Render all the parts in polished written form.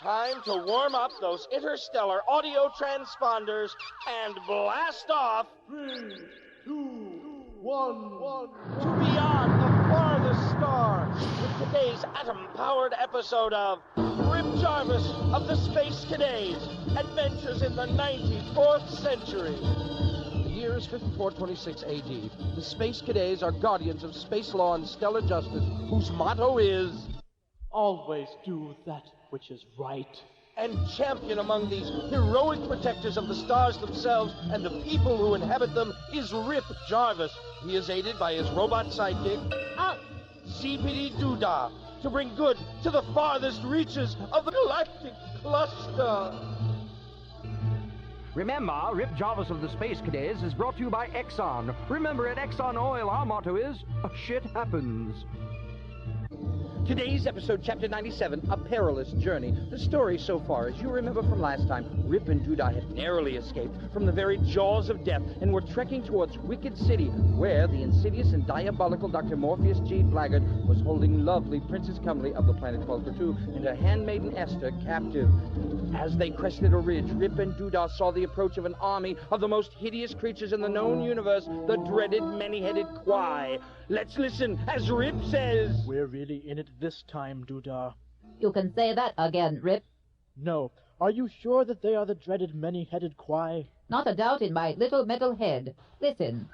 Time to warm up those interstellar audio transponders and blast off. 3, 2, 1. To beyond the farthest star with today's atom-powered episode of Rip Jarvis of the Space Cadets, Adventures in the 94th Century. The year is 5426 AD. The Space Cadets are guardians of space law and stellar justice, whose motto is... Always do that which is right. And champion among these heroic protectors of the stars themselves and the people who inhabit them is Rip Jarvis. He is aided by his robot sidekick, ZPD Doodah, to bring good to the farthest reaches of the galactic cluster. Remember, Rip Jarvis of the Space Cadets is brought to you by Exxon. Remember, at Exxon Oil, our motto is, shit happens. Today's episode, Chapter 97, A Perilous Journey. The story so far, as you remember from last time, Rip and Doodah had narrowly escaped from the very jaws of death and were trekking towards Wicked City, where the insidious and diabolical Dr. Morpheus G. Blaggard was holding lovely Princess Cumley of the planet 1242 and her handmaiden Esther captive. As they crested a ridge, Rip and Doodah saw the approach of an army of the most hideous creatures in the known universe, the dreaded many-headed Quai. Let's listen as Rip says... We're really in it this time, Doodah. You can say that again, Rip. No. Are you sure that they are the dreaded many-headed Quai? Not a doubt in my little metal head. Listen.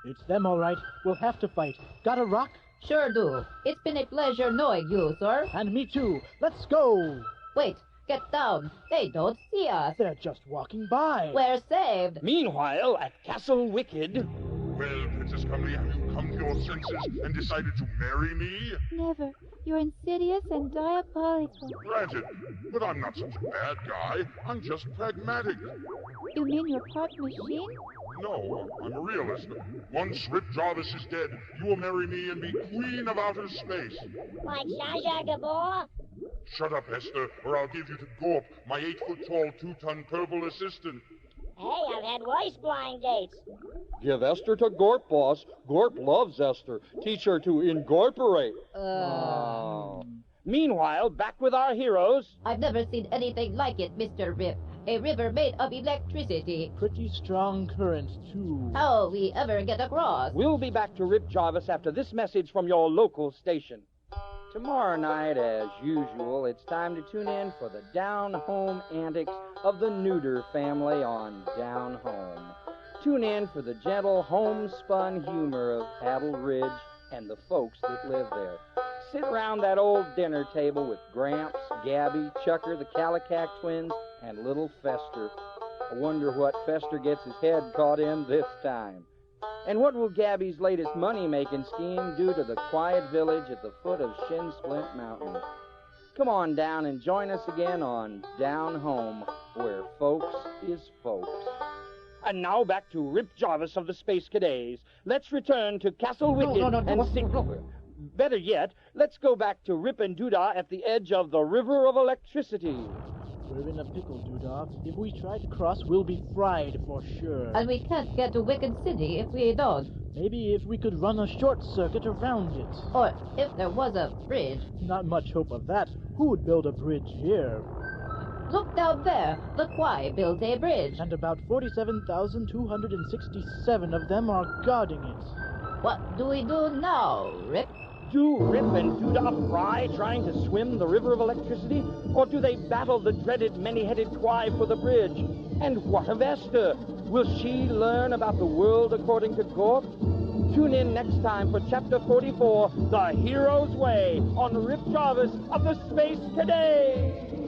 It's them, all right. We'll have to fight. Got a rock? Sure do. It's been a pleasure knowing you, sir. And me too. Let's go! Wait. Get down. They don't see us. They're just walking by. We're saved. Meanwhile, at Castle Wicked... Well, Princess Cumley, have you come to your senses and decided to marry me? Never. You're insidious and diabolical. Granted, but I'm not such a bad guy. I'm just pragmatic. You mean you're part machine? No, I'm a realist. Once Rip Jarvis is dead, you will marry me and be queen of outer space. Like Zsa Zsa Gabor? Shut up, Esther, or I'll give you to Gorp, my 8-foot-tall, 2-ton purple assistant. Hey, I've had worse blind dates. Give Esther to Gorp, boss. Gorp loves Esther. Teach her to incorporate. Meanwhile, back with our heroes. I've never seen anything like it, Mr. Rip. A river made of electricity. Pretty strong current, too. How'll we ever get across? We'll be back to Rip Jarvis after this message from your local station. Tomorrow night, as usual, it's time to tune in for the down-home antics of the Neuter family on Down Home. Tune in for the gentle, homespun humor of Paddle Ridge and the folks that live there. Sit around that old dinner table with Gramps, Gabby, Chucker, the Calicac twins, and little Fester. I wonder what Fester gets his head caught in this time. And what will Gabby's latest money-making scheme do to the quiet village at the foot of Shin Splint Mountain? Come on down and join us again on Down Home, where folks is folks. And now back to Rip Jarvis of the Space Cadets. Let's return to Castle Wicked and sing... Better yet, let's go back to Rip and Doodah at the edge of the River of Electricity. We're in a pickle, Doodah. If we try to cross, we'll be fried for sure. And we can't get to Wicked City if we don't. Maybe if we could run a short circuit around it. Or if there was a bridge. Not much hope of that. Who would build a bridge here? Look down there. The Quai built a bridge. And about 47,267 of them are guarding it. What do we do now, Rip? Do Rip and Doodah fry trying to swim the river of electricity? Or do they battle the dreaded many-headed Quai for the bridge? And what of Esther? Will she learn about the world according to Gorp? Tune in next time for Chapter 44, The Hero's Way, on Rip Jarvis of the Space Cadets!